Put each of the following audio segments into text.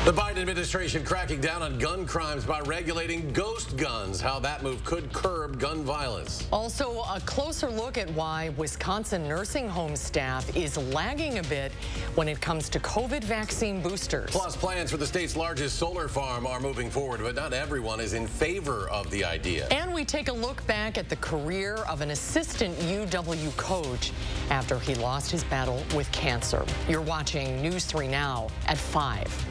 The Biden administration cracking down on gun crimes by regulating ghost guns, how that move could curb gun violence. Also, a closer look at why Wisconsin nursing home staff is lagging a bit when it comes to COVID vaccine boosters. Plus, plans for the state's largest solar farm are moving forward, but not everyone is in favor of the idea. And we take a look back at the career of an assistant UW coach after he lost his battle with cancer. You're watching News 3 Now at 5.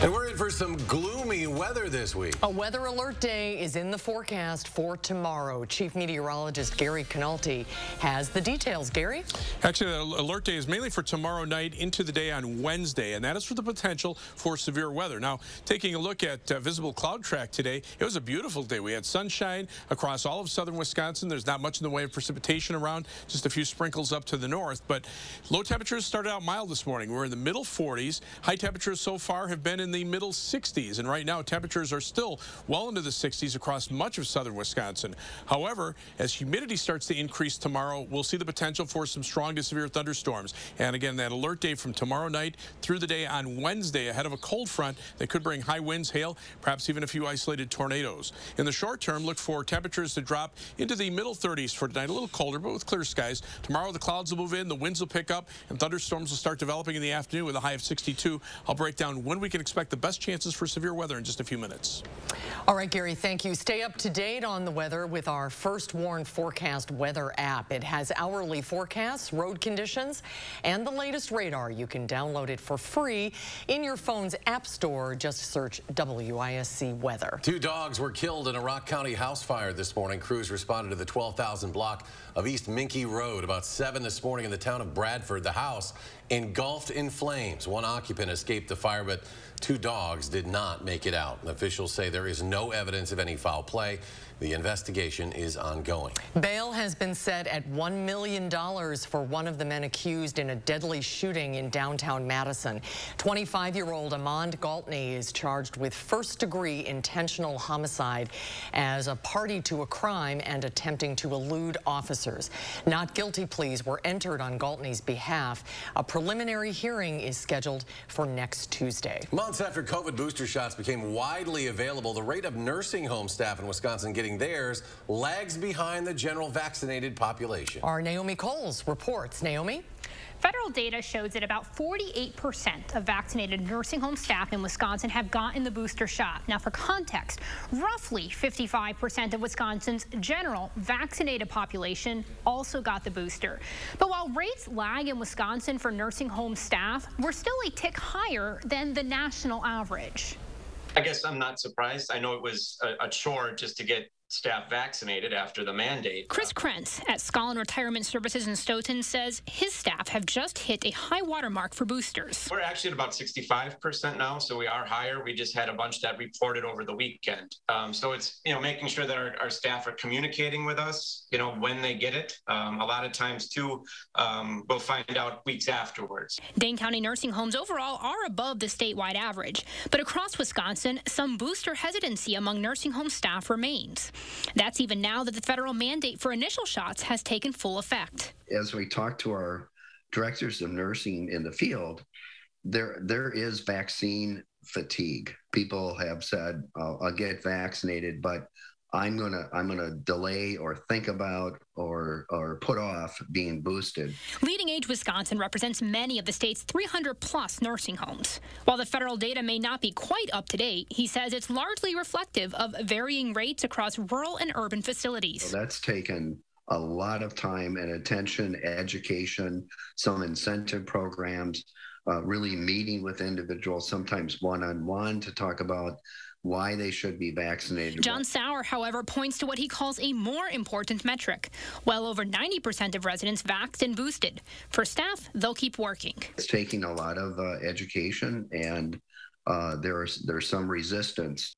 And we're in for some gloomy weather this week. A weather alert day is in the forecast for tomorrow. Chief Meteorologist Gary Kanalty has the details. Gary? Actually, the alert day is mainly for tomorrow night into the day on Wednesday, and that is for the potential for severe weather. Now, taking a look at visible cloud track today, it was a beautiful day. We had sunshine across all of southern Wisconsin. There's not much in the way of precipitation around, just a few sprinkles up to the north. But low temperatures started out mild this morning. We're in the middle 40s. High temperatures so far have been in the middle 60s, and right now temperatures are still well into the 60s across much of southern Wisconsin. However, as humidity starts to increase tomorrow, we'll see the potential for some strong to severe thunderstorms. And again, that alert day from tomorrow night through the day on Wednesday ahead of a cold front that could bring high winds, hail, perhaps even a few isolated tornadoes. In the short term, look for temperatures to drop into the middle 30s for tonight, a little colder, but with clear skies. Tomorrow, the clouds will move in, the winds will pick up, and thunderstorms will start developing in the afternoon with a high of 62. I'll break down when we can expect the best chances for severe weather in just a few minutes. All right, Gary, thank you. Stay up to date on the weather with our First Warn Forecast weather app. It has hourly forecasts, road conditions, and the latest radar. You can download it for free in your phone's app store. Just search WISC weather. 2 dogs were killed in a Rock County house fire this morning. Crews responded to the 12,000 block of East Minky Road about 7 this morning in the town of Bradford. The house engulfed in flames. One occupant escaped the fire, but 2 dogs did not make it out. Officials say there is no evidence of any foul play. The investigation is ongoing. Bail has been set at $1 million for one of the men accused in a deadly shooting in downtown Madison. 25-year-old Amand Galtney is charged with first-degree intentional homicide as a party to a crime and attempting to elude officers. Not guilty pleas were entered on Galtney's behalf. A preliminary hearing is scheduled for next Tuesday. Months after COVID booster shots became widely available, the rate of nursing home staff in Wisconsin getting theirs lags behind the general vaccinated population. Our Naomi Coles reports. Naomi? Federal data shows that about 48% of vaccinated nursing home staff in Wisconsin have gotten the booster shot. Now, for context, roughly 55% of Wisconsin's general vaccinated population also got the booster. But while rates lag in Wisconsin for nursing home staff, we're still a tick higher than the national average. I guess I'm not surprised. I know it was a chore just to get staff vaccinated after the mandate. Chris Krentz at Scullin Retirement Services in Stoughton says his staff have just hit a high water mark for boosters. We're actually at about 65% now, so we are higher. We just had a bunch that reported over the weekend. So it's, making sure that our staff are communicating with us, when they get it. A lot of times, too, we'll find out weeks afterwards. Dane County nursing homes overall are above the statewide average, but across Wisconsin, some booster hesitancy among nursing home staff remains. That's even now that the federal mandate for initial shots has taken full effect. As we talk to our directors of nursing in the field, there is vaccine fatigue. People have said, I'll get vaccinated, but I'm gonna delay or think about or put off being boosted. Leading Age Wisconsin represents many of the state's 300+ nursing homes. While the federal data may not be quite up to date, he says it's largely reflective of varying rates across rural and urban facilities. So that's taken a lot of time and attention, education, some incentive programs, really meeting with individuals, sometimes one-on-one, to talk about why they should be vaccinated. John Sauer, however, points to what he calls a more important metric. Well over 90% of residents vaxxed and boosted. For staff, they'll keep working. It's taking a lot of education, and there's some resistance.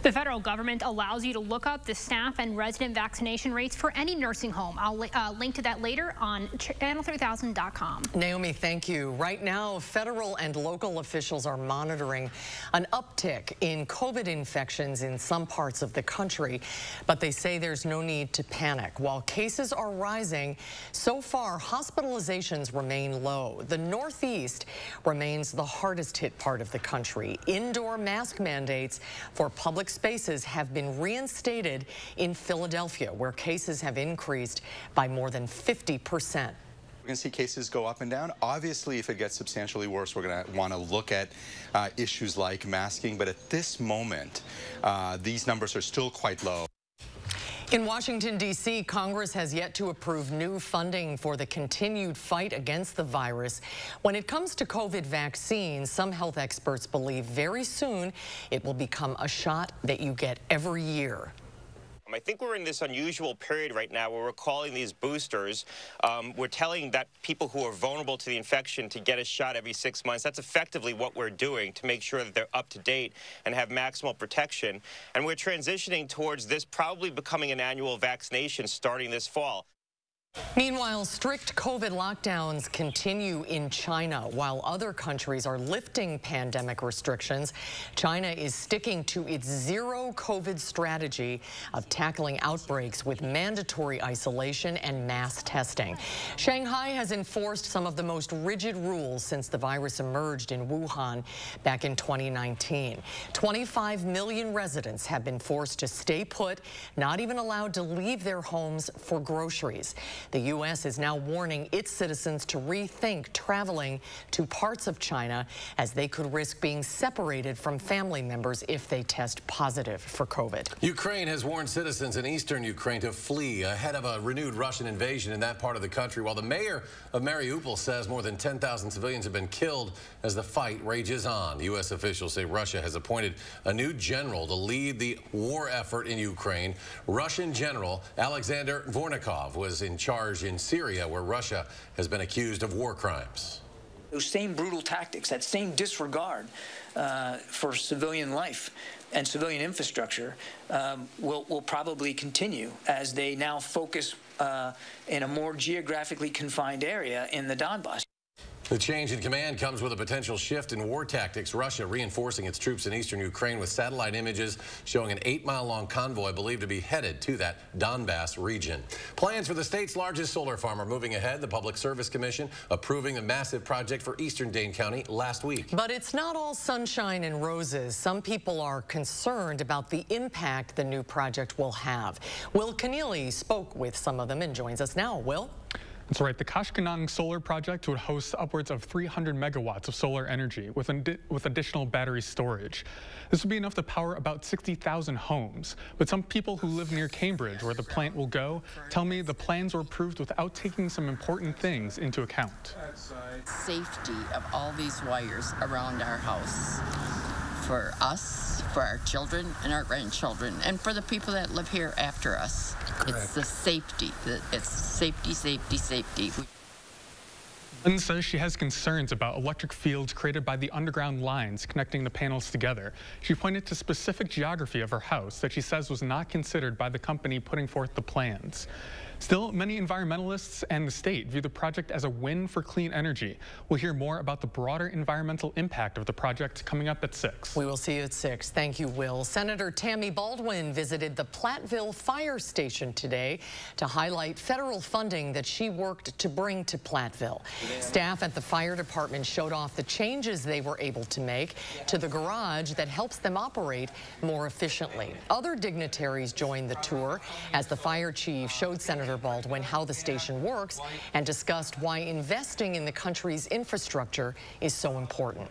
The federal government allows you to look up the staff and resident vaccination rates for any nursing home. I'll link to that later on channel3000.com. Naomi, thank you. Right now, federal and local officials are monitoring an uptick in COVID infections in some parts of the country, but they say there's no need to panic. While cases are rising, so far hospitalizations remain low. The Northeast remains the hardest hit part of the country. Indoor mask mandates for public spaces have been reinstated in Philadelphia, where cases have increased by more than 50%. We're going to see cases go up and down. Obviously, if it gets substantially worse, we're going to want to look at issues like masking. But at this moment, these numbers are still quite low. In Washington, D.C., Congress has yet to approve new funding for the continued fight against the virus. When it comes to COVID vaccines, some health experts believe very soon it will become a shot that you get every year. I think we're in this unusual period right now where we're calling these boosters. We're telling that people who are vulnerable to the infection to get a shot every 6 months. That's effectively what we're doing to make sure that they're up to date and have maximal protection. And we're transitioning towards this probably becoming an annual vaccination starting this fall. Meanwhile, strict COVID lockdowns continue in China. While other countries are lifting pandemic restrictions, China is sticking to its zero COVID strategy of tackling outbreaks with mandatory isolation and mass testing. Shanghai has enforced some of the most rigid rules since the virus emerged in Wuhan back in 2019. 25 million residents have been forced to stay put, not even allowed to leave their homes for groceries. The U.S. is now warning its citizens to rethink traveling to parts of China, as they could risk being separated from family members if they test positive for COVID. Ukraine has warned citizens in eastern Ukraine to flee ahead of a renewed Russian invasion in that part of the country, while the mayor of Mariupol says more than 10,000 civilians have been killed as the fight rages on. U.S. officials say Russia has appointed a new general to lead the war effort in Ukraine. Russian General Alexander Vornikov was in charge in Syria, where Russia has been accused of war crimes. Those same brutal tactics, that same disregard for civilian life and civilian infrastructure will probably continue as they now focus in a more geographically confined area in the Donbass. The change in command comes with a potential shift in war tactics. Russia reinforcing its troops in eastern Ukraine with satellite images showing an 8-mile-long convoy believed to be headed to that Donbass region. Plans for the state's largest solar farm are moving ahead. The Public Service Commission approving a massive project for eastern Dane County last week. But it's not all sunshine and roses. Some people are concerned about the impact the new project will have. Will Kanalty spoke with some of them and joins us now. Will? That's right. The Kashkanang Solar Project would host upwards of 300 megawatts of solar energy with additional battery storage. This would be enough to power about 60,000 homes. But some people who live near Cambridge, where the plant will go, tell me the plans were approved without taking some important things into account. Safety of all these wires around our house. For us, for our children and our grandchildren, and for the people that live here after us. Correct. It's the safety. It's safety, safety, safety. Lynn says she has concerns about electric fields created by the underground lines connecting the panels together. She pointed to specific geography of her house that she says was not considered by the company putting forth the plans. Still, many environmentalists and the state view the project as a win for clean energy. We'll hear more about the broader environmental impact of the project coming up at 6. We will see you at 6. Thank you, Will. Senator Tammy Baldwin visited the Platteville Fire Station today to highlight federal funding that she worked to bring to Platteville. Staff at the fire department showed off the changes they were able to make to the garage that helps them operate more efficiently. Other dignitaries joined the tour as the fire chief showed Senator Baldwin how the station works and discussed why investing in the country's infrastructure is so important.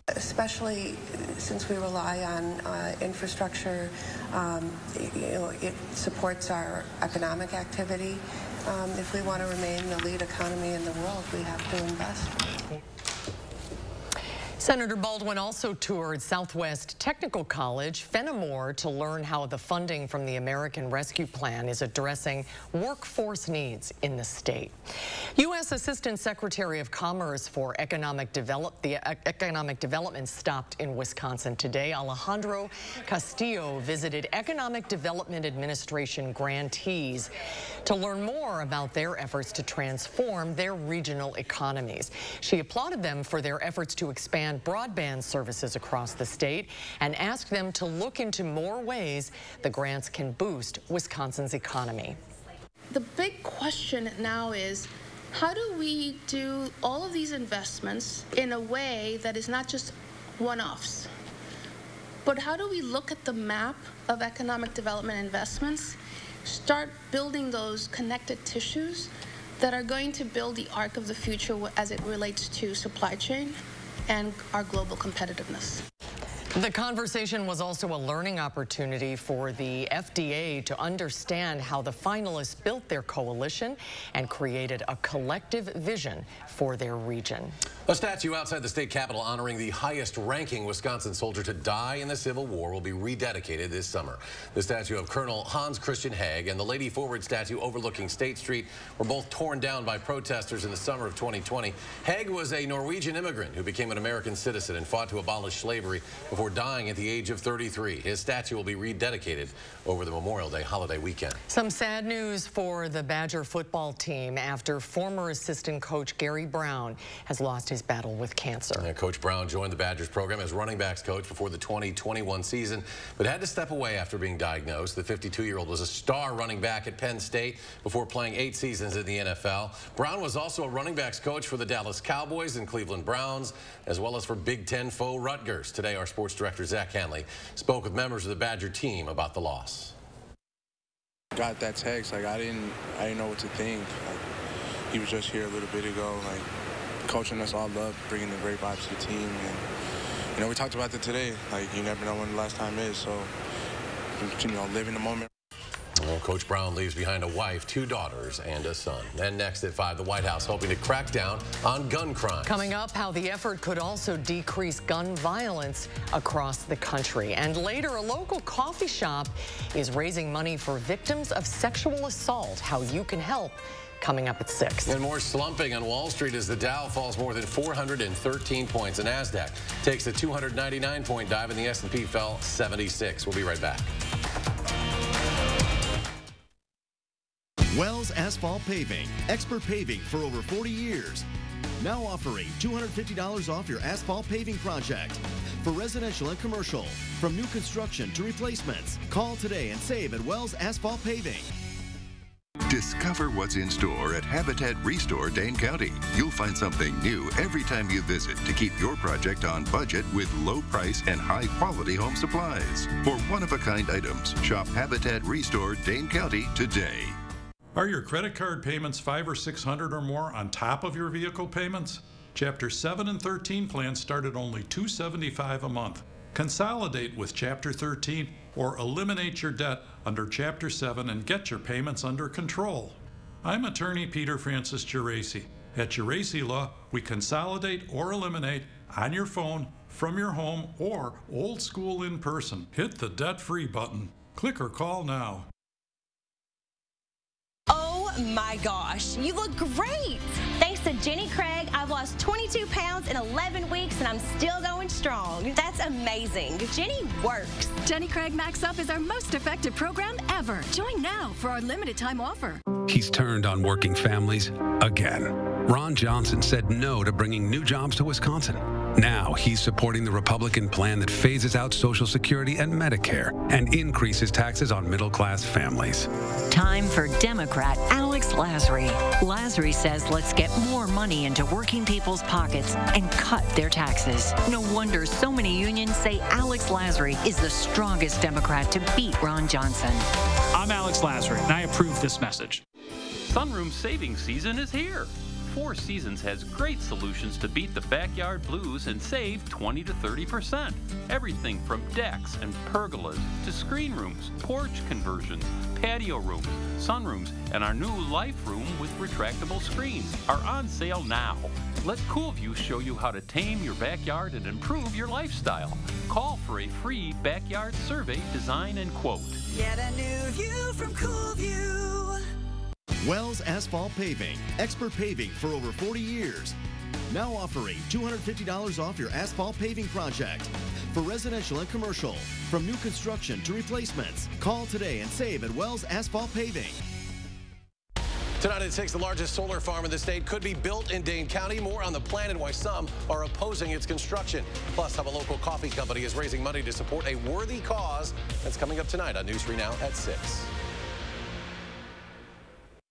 Especially since we rely on infrastructure, it supports our economic activity. If we want to remain the lead economy in the world, we have to invest. Senator Baldwin also toured Southwest Technical College, Fenimore, to learn how the funding from the American Rescue Plan is addressing workforce needs in the state. U.S. Assistant Secretary of Commerce for Economic Development stopped in Wisconsin today. Alejandro Castillo visited Economic Development Administration grantees to learn more about their efforts to transform their regional economies. She applauded them for their efforts to expand broadband services across the state and asked them to look into more ways the grants can boost Wisconsin's economy. The big question now is, how do we do all of these investments in a way that is not just one-offs, but how do we look at the map of economic development investments, start building those connected tissues that are going to build the arc of the future as it relates to supply chain and our global competitiveness. The conversation was also a learning opportunity for the FDA to understand how the finalists built their coalition and created a collective vision for their region. A statue outside the state capitol honoring the highest-ranking Wisconsin soldier to die in the Civil War will be rededicated this summer. The statue of Colonel Hans Christian Haig and the Lady Forward statue overlooking State Street were both torn down by protesters in the summer of 2020. Haig was a Norwegian immigrant who became an American citizen and fought to abolish slavery before dying at the age of 33. His statue will be rededicated over the Memorial Day holiday weekend. Some sad news for the Badger football team after former assistant coach Gary Brown has lost his battle with cancer. Yeah, Coach Brown joined the Badgers program as running backs coach before the 2021 season, but had to step away after being diagnosed. The 52-year-old was a star running back at Penn State before playing 8 seasons in the NFL. Brown was also a running backs coach for the Dallas Cowboys and Cleveland Browns, as well as for Big Ten foe Rutgers. Today, our sports director Zach Hanley spoke with members of the Badger team about the loss. Got that text, I didn't know what to think. He was just here a little bit ago, coaching us all up, bringing the great vibes to the team, and we talked about that today. You never know when the last time is, so live in the moment. Well, Coach Brown leaves behind a wife, 2 daughters, and a son. And next at 5, the White House hoping to crack down on gun crimes. Coming up, how the effort could also decrease gun violence across the country. And later, a local coffee shop is raising money for victims of sexual assault. How you can help. Coming up at 6. And more slumping on Wall Street as the Dow falls more than 413 points. The Nasdaq takes a 299-point dive, and the S&P fell 76. We'll be right back. Wells Asphalt Paving, expert paving for over 40 years. Now offering $250 off your asphalt paving project. For residential and commercial, from new construction to replacements. Call today and save at Wells Asphalt Paving. Discover what's in store at Habitat Restore Dane County. You'll find something new every time you visit to keep your project on budget with low price and high quality home supplies. For one-of-a-kind items, shop Habitat Restore Dane County today. Are your credit card payments $500 or $600 or more on top of your vehicle payments? Chapter 7 and 13 plans start at only $275 a month. Consolidate with Chapter 13 or eliminate your debt under Chapter 7 and get your payments under control. I'm attorney Peter Francis Geraci. At Geraci Law, we consolidate or eliminate on your phone, from your home, or old school in person. Hit the debt-free button. Click or call now. My gosh, you look great. Thanks to Jenny Craig, I've lost 22 pounds in 11 weeks and I'm still going strong. That's amazing. Jenny works. Jenny Craig Max Up is our most effective program ever. Join now for our limited time offer. He's turned on working families again. Ron Johnson said no to bringing new jobs to Wisconsin. Now he's supporting the Republican plan that phases out Social Security and Medicare and increases taxes on middle-class families. Time for Democrat Alex Lasry. Lasry says let's get more money into working people's pockets and cut their taxes. No wonder so many unions say Alex Lasry is the strongest Democrat to beat Ron Johnson. I'm Alex Lasry, and I approve this message. Sunroom savings season is here. Four Seasons has great solutions to beat the backyard blues and save 20 to 30%. Everything from decks and pergolas to screen rooms, porch conversions, patio rooms, sunrooms, and our new life room with retractable screens are on sale now. Let CoolView show you how to tame your backyard and improve your lifestyle. Call for a free backyard survey, design, and quote. Get a new view from CoolView. Wells Asphalt Paving, expert paving for over 40 years. Now offering $250 off your asphalt paving project. For residential and commercial, from new construction to replacements. Call today and save at Wells Asphalt Paving. Tonight at 6, the largest solar farm in the state could be built in Dane County. More on the plan and why some are opposing its construction. Plus, how a local coffee company is raising money to support a worthy cause. That's coming up tonight on News 3 Now at 6.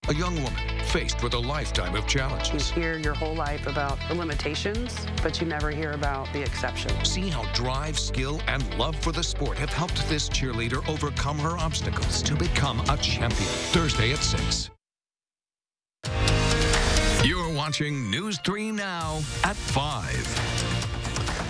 A young woman faced with a lifetime of challenges. You hear your whole life about the limitations, but you never hear about the exceptions. See how drive, skill, and love for the sport have helped this cheerleader overcome her obstacles to become a champion. Thursday at 6. You're watching News 3 Now at 5.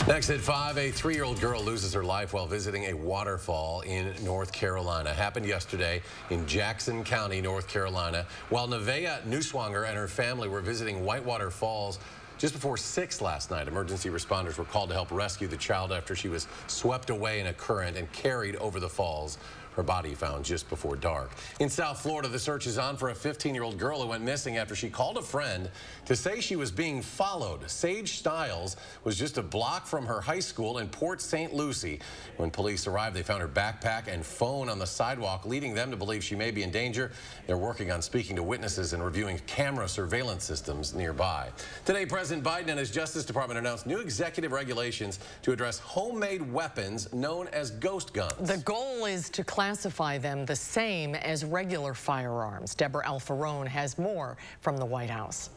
Next at 5, a 3-year-old girl loses her life while visiting a waterfall in North Carolina. Happened yesterday in Jackson County, North Carolina, while Nevaeh Newswanger and her family were visiting Whitewater Falls just before 6 last night. Emergency responders were called to help rescue the child after she was swept away in a current and carried over the falls. Her body found just before dark. In South Florida, the search is on for a 15-year-old girl who went missing after she called a friend to say she was being followed. Sage Stiles was just a block from her high school in Port St. Lucie. When police arrived, they found her backpack and phone on the sidewalk, leading them to believe she may be in danger. They're working on speaking to witnesses and reviewing camera surveillance systems nearby. Today, President Biden and his Justice Department announced new executive regulations to address homemade weapons known as ghost guns. The goal is to classify them the same as regular firearms. Deborah Alfarone has more from the White House.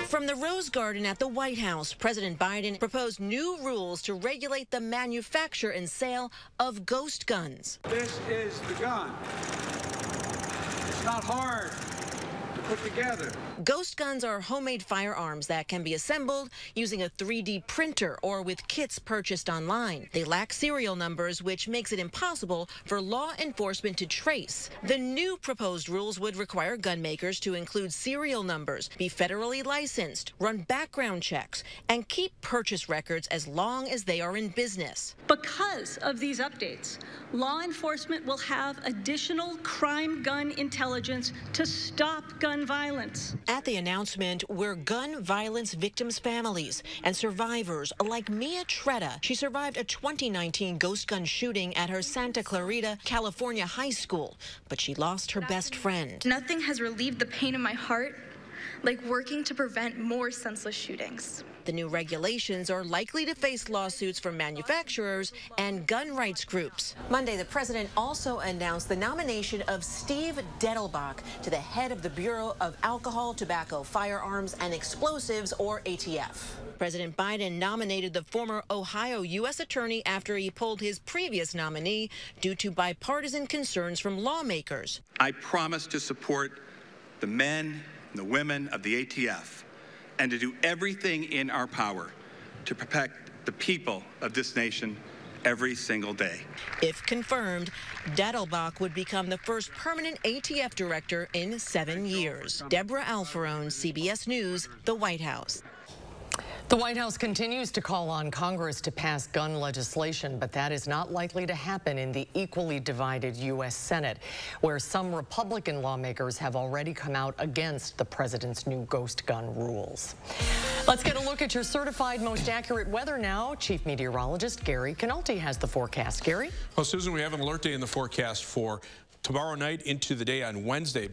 From the Rose Garden at the White House, President Biden proposed new rules to regulate the manufacture and sale of ghost guns. This is the gun. It's not hard to put together. Ghost guns are homemade firearms that can be assembled using a 3D printer or with kits purchased online. They lack serial numbers, which makes it impossible for law enforcement to trace. The new proposed rules would require gun makers to include serial numbers, be federally licensed, run background checks, and keep purchase records as long as they are in business. Because of these updates, law enforcement will have additional crime gun intelligence to stop gun violence. At the announcement were gun violence victims' families and survivors like Mia Tretta. She survived a 2019 ghost gun shooting at her Santa Clarita, California high school, but she lost her best friend. Nothing has relieved the pain in my heart like working to prevent more senseless shootings. The new regulations are likely to face lawsuits from manufacturers and gun rights groups. Monday, the president also announced the nomination of Steve Dettelbach to the head of the Bureau of Alcohol, Tobacco, Firearms, and Explosives, or ATF. President Biden nominated the former Ohio U.S. attorney after he pulled his previous nominee due to bipartisan concerns from lawmakers. I promise to support the men and the women of the ATF and to do everything in our power to protect the people of this nation every single day. If confirmed, Dettelbach would become the first permanent ATF director in 7 years. Deborah Alfarone, CBS News, the White House. The White House continues to call on Congress to pass gun legislation, but that is not likely to happen in the equally divided U.S. Senate, where some Republican lawmakers have already come out against the president's new ghost gun rules. Let's get a look at your certified most accurate weather now. Chief Meteorologist Gary Kanalty has the forecast. Gary? Well, Susan, we have an alert day in the forecast for tomorrow night into the day on Wednesday.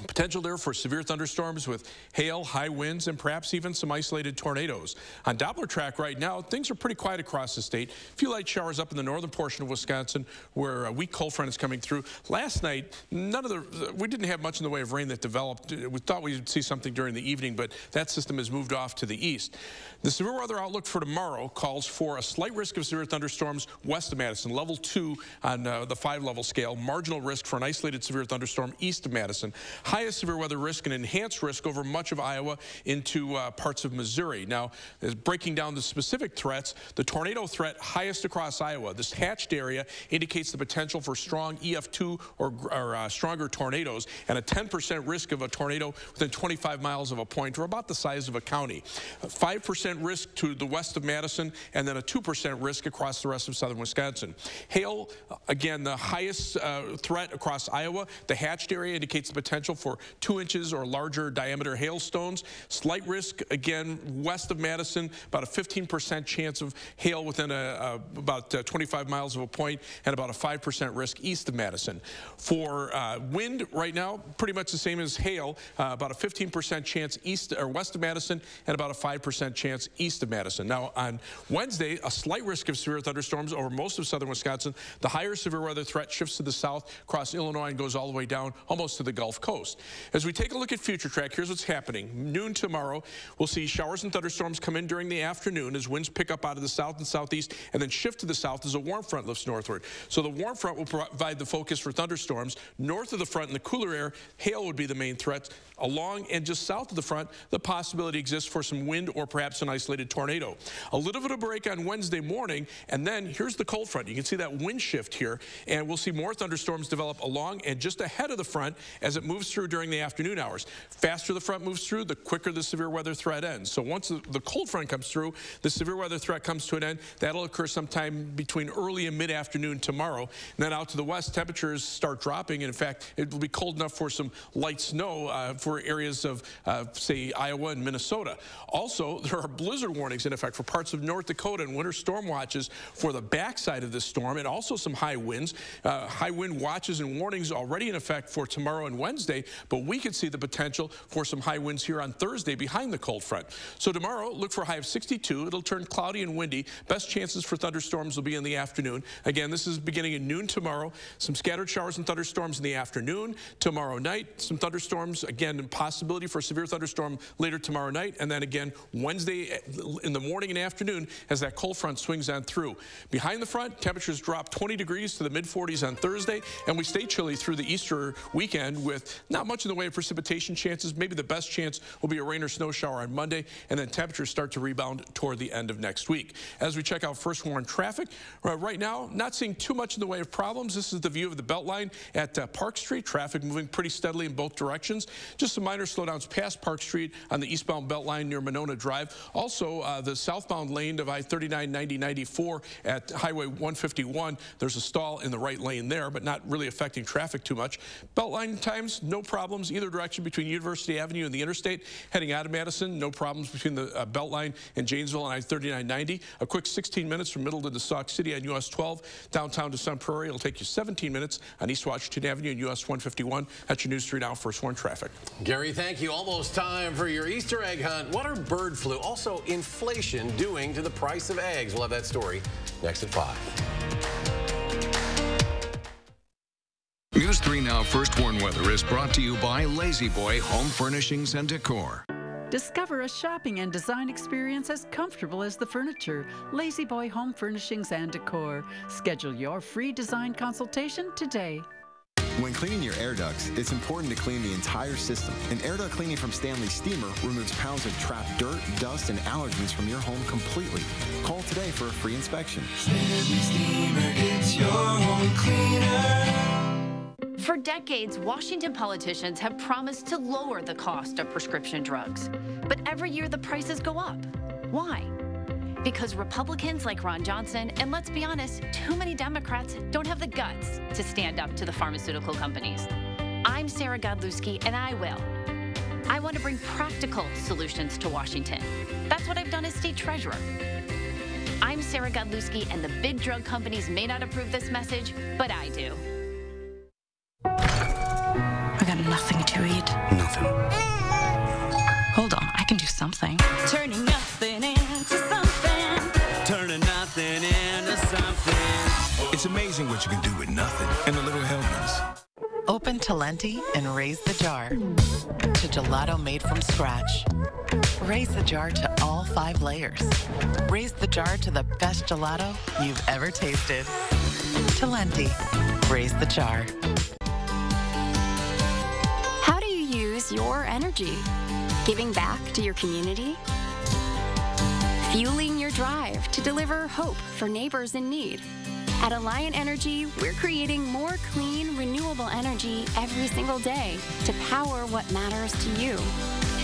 Potential there for severe thunderstorms with hail, high winds, and perhaps even some isolated tornadoes. On Doppler track right now, things are pretty quiet across the state. A few light showers up in the northern portion of Wisconsin where a weak cold front is coming through. Last night, we didn't have much in the way of rain that developed. We thought we'd see something during the evening, but that system has moved off to the east. The severe weather outlook for tomorrow calls for a slight risk of severe thunderstorms west of Madison, level 2 on the 5-level scale. Marginal risk for an isolated severe thunderstorm east of Madison. highest severe weather risk and enhanced risk over much of Iowa into parts of Missouri. Now, as breaking down the specific threats, the tornado threat highest across Iowa. This hatched area indicates the potential for strong EF2 or stronger tornadoes and a 10% risk of a tornado within 25 miles of a point, or about the size of a county. 5% risk to the west of Madison, and then a 2% risk across the rest of southern Wisconsin. Hail, again, the highest threat across Iowa. The hatched area indicates the potential for 2 inches or larger diameter hailstones. Slight risk, again, west of Madison, about a 15% chance of hail within about 25 miles of a point, and about a 5% risk east of Madison. For wind right now, pretty much the same as hail, about a 15% chance east or west of Madison, and about a 5% chance east of Madison. Now, on Wednesday, a slight risk of severe thunderstorms over most of southern Wisconsin. The higher severe weather threat shifts to the south, across Illinois, and goes all the way down almost to the Gulf Coast. As we take a look at future track, here's what's happening. Noon tomorrow, we'll see showers and thunderstorms come in during the afternoon as winds pick up out of the south and southeast, and then shift to the south as a warm front lifts northward. So the warm front will provide the focus for thunderstorms. North of the front in the cooler air, hail would be the main threat. Along and just south of the front, the possibility exists for some wind or perhaps an isolated tornado. A little bit of a break on Wednesday morning, and then here's the cold front. You can see that wind shift here, and we'll see more thunderstorms develop along and just ahead of the front as it moves through during the afternoon hours. Faster the front moves through, the quicker the severe weather threat ends. So once the cold front comes through, the severe weather threat comes to an end. That'll occur sometime between early and mid-afternoon tomorrow. And then out to the west, temperatures start dropping, and in fact, it will be cold enough for some light snow for areas of, say, Iowa and Minnesota. Also, there are blizzard warnings in effect for parts of North Dakota and winter storm watches for the backside of this storm, and also some high winds. High wind watches and warnings already in effect for tomorrow and Wednesday, but we could see the potential for some high winds here on Thursday behind the cold front. So tomorrow, look for a high of 62. It'll turn cloudy and windy. Best chances for thunderstorms will be in the afternoon. Again, this is beginning at noon tomorrow. Some scattered showers and thunderstorms in the afternoon. Tomorrow night, some thunderstorms. Again, possibility for a severe thunderstorm later tomorrow night, and then again Wednesday in the morning and afternoon as that cold front swings on through. Behind the front, temperatures drop 20 degrees to the mid-40s on Thursday, and we stay chilly through the Easter weekend with not much in the way of precipitation chances. Maybe the best chance will be a rain or snow shower on Monday, and then temperatures start to rebound toward the end of next week. As we check out first warn traffic, right now, not seeing too much in the way of problems. This is the view of the Beltline at Park Street. Traffic moving pretty steadily in both directions. Just some minor slowdowns past Park Street on the eastbound Beltline near Monona Drive. Also, the southbound lane of I-39, 90, 94 at Highway 151. There's a stall in the right lane there, but not really affecting traffic too much. Beltline times, no problems either direction between University Avenue and the interstate. Heading out of Madison, no problems between the Beltline and Janesville and I-39, 90. A quick 16 minutes from Middleton to Sauk City on US 12. Downtown to Sun Prairie, it'll take you 17 minutes on East Washington Avenue and US 151. That's your News 3 Now first warn traffic. Gary, thank you. Almost time for your Easter egg hunt. What are bird flu, also inflation, doing to the price of eggs? We'll have that story next at 5. News 3 Now First Warn Weather is brought to you by Lazy Boy Home Furnishings and Decor. Discover a shopping and design experience as comfortable as the furniture. Lazy Boy Home Furnishings and Decor. Schedule your free design consultation today. When cleaning your air ducts, it's important to clean the entire system. And air duct cleaning from Stanley Steamer removes pounds of trapped dirt, dust, and allergens from your home completely. Call today for a free inspection. Stanley Steamer gets your home cleaner. For decades, Washington politicians have promised to lower the cost of prescription drugs. But every year the prices go up. Why? Because Republicans like Ron Johnson, and let's be honest, too many Democrats don't have the guts to stand up to the pharmaceutical companies. I'm Sarah Godlewski, and I will. I want to bring practical solutions to Washington. That's what I've done as state treasurer. I'm Sarah Godlewski, and the big drug companies may not approve this message, but I do. I got nothing to eat. Nothing. Hold on, I can do something. Turning nothing into something. Turning nothing into something. It's amazing what you can do with nothing and a little helpings. Open Talenti and raise the jar to gelato made from scratch. Raise the jar to all 5 layers. Raise the jar to the best gelato you've ever tasted. Talenti, raise the jar. How do you your energy? Giving back to your community? Fueling your drive to deliver hope for neighbors in need? At Alliant Energy, we're creating more clean, renewable energy every single day to power what matters to you.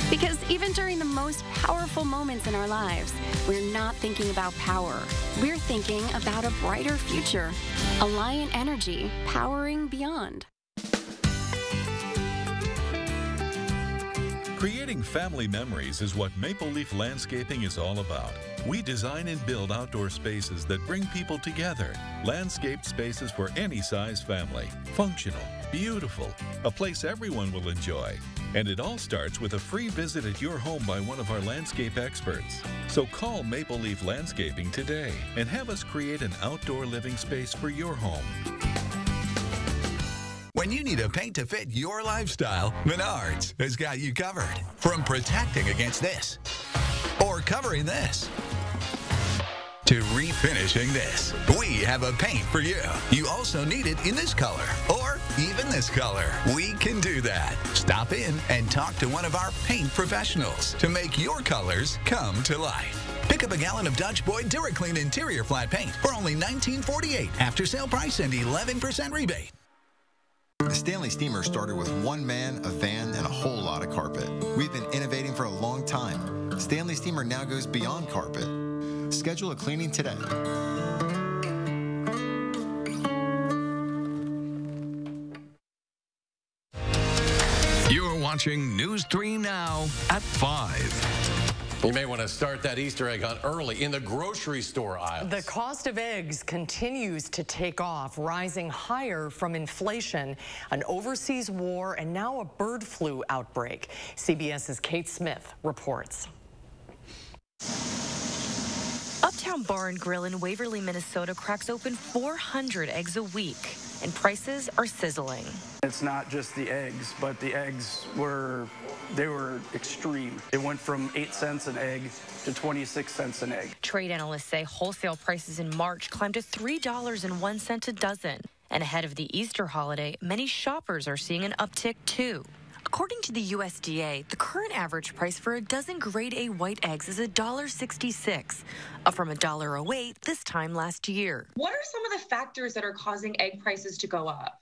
Because even during the most powerful moments in our lives, we're not thinking about power. We're thinking about a brighter future. Alliant Energy, powering beyond. Creating family memories is what Maple Leaf Landscaping is all about. We design and build outdoor spaces that bring people together. Landscaped spaces for any size family. Functional, beautiful, a place everyone will enjoy. And it all starts with a free visit at your home by one of our landscape experts. So call Maple Leaf Landscaping today and have us create an outdoor living space for your home. When you need a paint to fit your lifestyle, Menards has got you covered. From protecting against this, or covering this, to refinishing this, we have a paint for you. You also need it in this color, or even this color. We can do that. Stop in and talk to one of our paint professionals to make your colors come to life. Pick up a gallon of Dutch Boyd DuraClean interior flat paint for only $19.48 after sale price and 11% rebate. The Stanley Steamer started with one man, a van, and a whole lot of carpet. We've been innovating for a long time. Stanley Steamer now goes beyond carpet. Schedule a cleaning today. You're watching News 3 Now at 5. You may want to start that Easter egg hunt early in the grocery store aisles. The cost of eggs continues to take off, rising higher from inflation, an overseas war, and now a bird flu outbreak. CBS's Kate Smith reports. Uptown Bar and Grill in Waverly, Minnesota cracks open 400 eggs a week, and prices are sizzling. It's not just the eggs, but the eggs were extreme. It went from 8 cents an egg to 26 cents an egg. Trade analysts say wholesale prices in March climbed to $3.01 a dozen. And ahead of the Easter holiday, many shoppers are seeing an uptick too. According to the USDA, the current average price for a dozen grade A white eggs is $1.66, up from $1.08 this time last year. What are some of the factors that are causing egg prices to go up?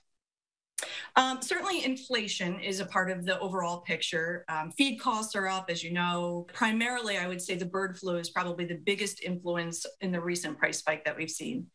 Certainly inflation is a part of the overall picture. Feed costs are up, as you know. Primarily, I would say the bird flu is probably the biggest influence in the recent price spike that we've seen.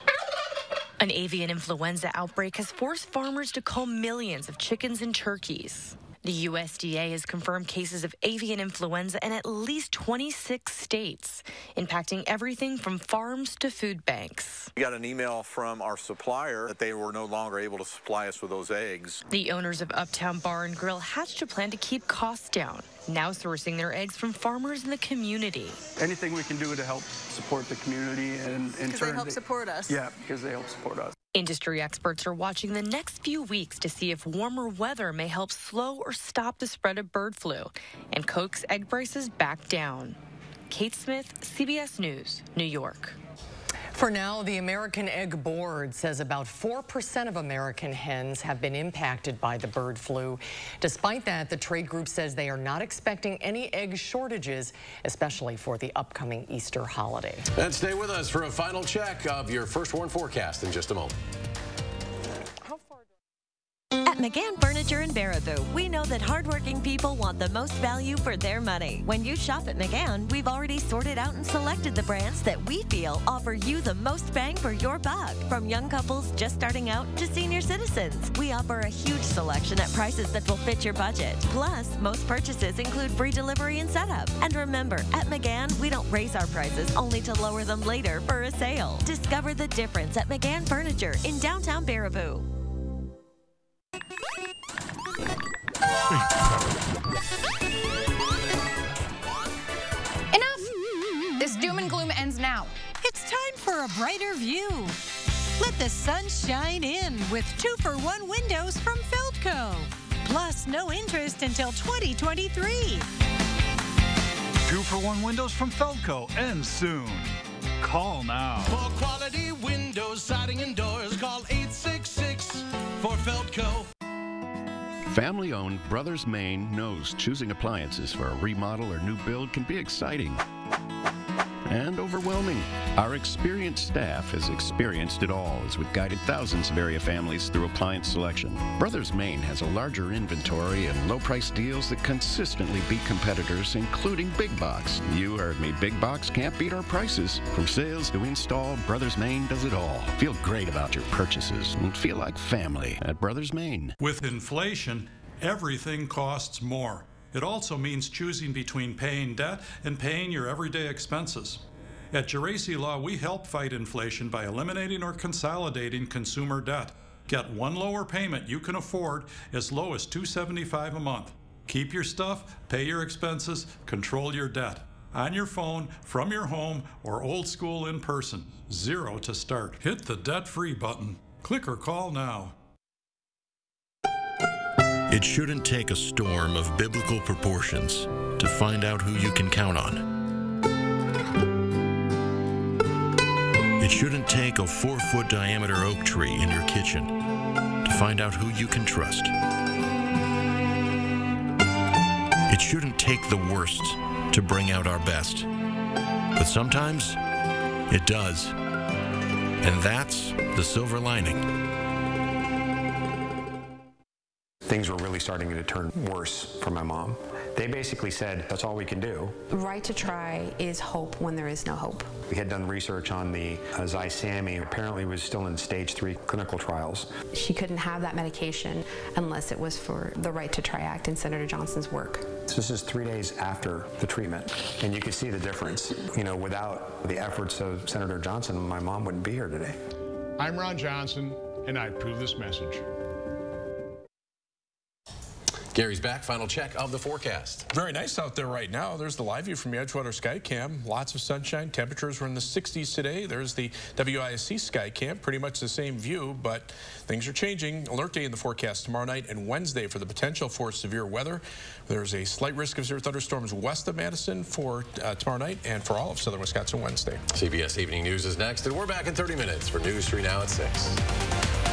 An avian influenza outbreak has forced farmers to cull millions of chickens and turkeys. The USDA has confirmed cases of avian influenza in at least 26 states, impacting everything from farms to food banks. We got an email from our supplier that they were no longer able to supply us with those eggs. The owners of Uptown Bar and Grill hatched a plan to keep costs down, now sourcing their eggs from farmers in the community. Anything we can do to help support the community and in turn... Because they help support us. Yeah, because they help support us. Industry experts are watching the next few weeks to see if warmer weather may help slow or stop the spread of bird flu and coax egg prices back down. Kate Smith, CBS News, New York. For now, the American Egg Board says about 4% of American hens have been impacted by the bird flu. Despite that, the trade group says they are not expecting any egg shortages, especially for the upcoming Easter holiday. And stay with us for a final check of your First Warn forecast in just a moment. At McGann Furniture in Baraboo, we know that hardworking people want the most value for their money. When you shop at McGann, we've already sorted out and selected the brands that we feel offer you the most bang for your buck. From young couples just starting out to senior citizens, we offer a huge selection at prices that will fit your budget. Plus, most purchases include free delivery and setup. And remember, at McGann, we don't raise our prices only to lower them later for a sale. Discover the difference at McGann Furniture in downtown Baraboo. Enough! This doom and gloom ends now. It's time for a brighter view. Let the sun shine in with 2-for-1 windows from Feldco. Plus, no interest until 2023. 2-for-1 windows from Feldco ends soon. Call now. For quality windows, siding, and doors, call 866 for Feldco. Family-owned Brothers Maine knows choosing appliances for a remodel or new build can be exciting and overwhelming. Our experienced staff has experienced it all as we've guided thousands of area families through appliance selection. Brothers Maine has a larger inventory and low-price deals that consistently beat competitors, including big box. You heard me, big box can't beat our prices. From sales to install, Brothers Maine does it all. Feel great about your purchases and feel like family at Brothers Maine. With inflation, everything costs more. It also means choosing between paying debt and paying your everyday expenses. At Geraci Law, we help fight inflation by eliminating or consolidating consumer debt. Get one lower payment you can afford as low as $275 a month. Keep your stuff, pay your expenses, control your debt. On your phone, from your home, or old school in person. $0 to start. Hit the debt-free button. Click or call now. It shouldn't take a storm of biblical proportions to find out who you can count on. It shouldn't take a 4-foot diameter oak tree in your kitchen to find out who you can trust. It shouldn't take the worst to bring out our best. But sometimes it does. And that's the silver lining. Things were really starting to turn worse for my mom. They basically said, that's all we can do. Right to try is hope when there is no hope. We had done research on the Zysamy. Apparently it was still in stage 3 clinical trials. She couldn't have that medication unless it was for the Right to Try Act and Senator Johnson's work. This is 3 days after the treatment, and you can see the difference. You know, without the efforts of Senator Johnson, my mom wouldn't be here today. I'm Ron Johnson, and I approve this message. Gary's back. Final check of the forecast. Very nice out there right now. There's the live view from the Edgewater Skycam. Lots of sunshine. Temperatures were in the 60s today. There's the WISC Skycam. Pretty much the same view, but things are changing. Alert day in the forecast tomorrow night and Wednesday for the potential for severe weather. There's a slight risk of severe thunderstorms west of Madison for tomorrow night and for all of southern Wisconsin Wednesday. CBS Evening News is next, and we're back in 30 minutes for News 3 Now at 6.